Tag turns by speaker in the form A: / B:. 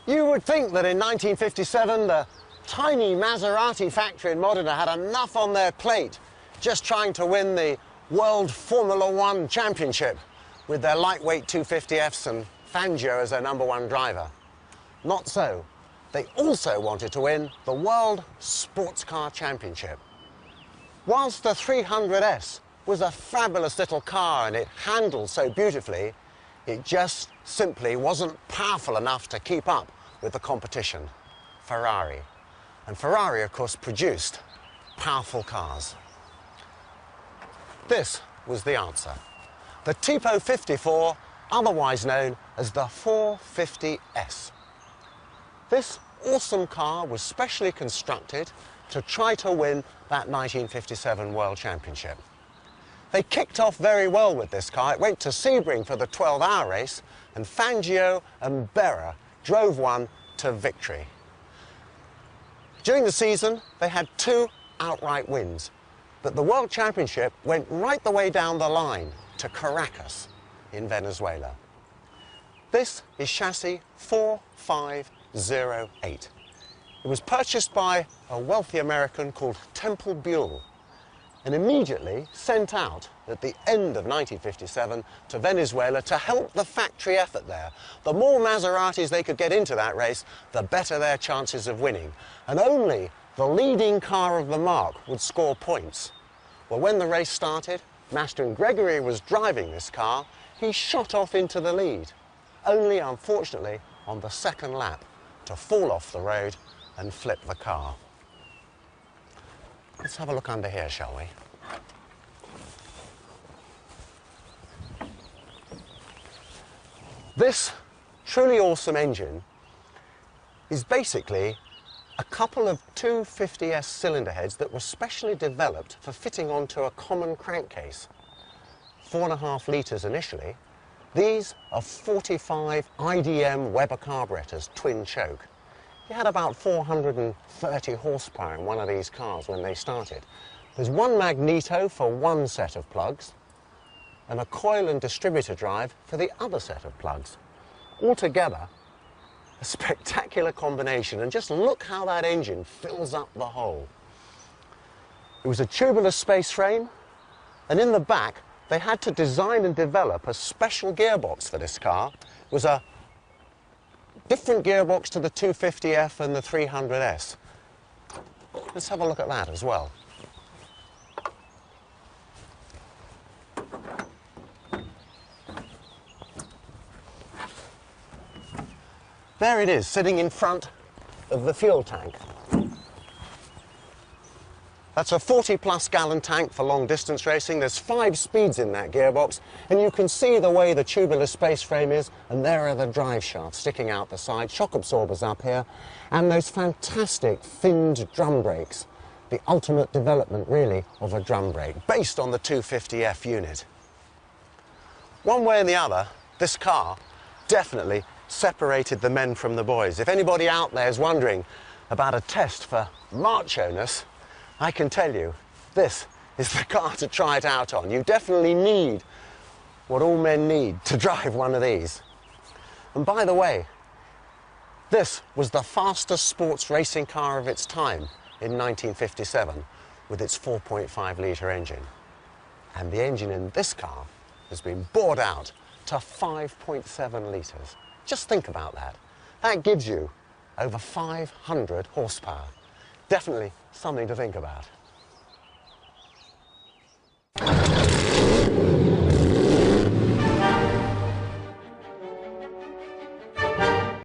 A: You would think that in 1957 the tiny Maserati factory in Modena had enough on their plate just trying to win the World Formula One Championship with their lightweight 250Fs and Fangio as their #1 driver. Not so. They also wanted to win the World Sports Car Championship. Whilst the 300S was a fabulous little car and it handled so beautifully, it just simply wasn't powerful enough to keep up with the competition, Ferrari. And Ferrari, of course, produced powerful cars. This was the answer. The Tipo 54, otherwise known as the 450S. This awesome car was specially constructed to try to win that 1957 World Championship. They kicked off very well with this car. It went to Sebring for the 12-hour race, and Fangio and Berra drove one to victory. During the season, they had 2 outright wins, but the World Championship went right the way down the line to Caracas in Venezuela. This is chassis 4508. It was purchased by a wealthy American called Temple Buell and immediately sent out at the end of 1957 to Venezuela to help the factory effort there. The more Maseratis they could get into that race, the better their chances of winning. And only the leading car of the marque would score points. Well, when the race started, Maston Gregory was driving this car. He shot off into the lead, only unfortunately on the second lap to fall off the road and flip the car. Let's have a look under here, shall we? This truly awesome engine is basically a couple of 250S cylinder heads that were specially developed for fitting onto a common crankcase. 4.5 litres initially. These are 45 IDM Weber carburetors, twin choke. You had about 430 horsepower in one of these cars when they started. There's one magneto for one set of plugs and a coil and distributor drive for the other set of plugs. Altogether, a spectacular combination, and just look how that engine fills up the hole. It was a tubular space frame, and in the back they had to design and develop a special gearbox for this car. It was a different gearbox to the 250F and the 300S. Let's have a look at that as well. There it is, sitting in front of the fuel tank. That's a 40+ gallon tank for long distance racing. There's 5 speeds in that gearbox, and you can see the way the tubular space frame is, and there are the drive shafts sticking out the side, shock absorbers up here, and those fantastic finned drum brakes. The ultimate development, really, of a drum brake, based on the 250F unit. One way or the other, this car definitely separated the men from the boys. If anybody out there is wondering about a test for macho-ness, I can tell you, this is the car to try it out on. You definitely need what all men need to drive one of these. And by the way, this was the fastest sports racing car of its time in 1957 with its 4.5 litre engine. And the engine in this car has been bored out to 5.7 litres. Just think about that. That gives you over 500 horsepower. Definitely something to think about.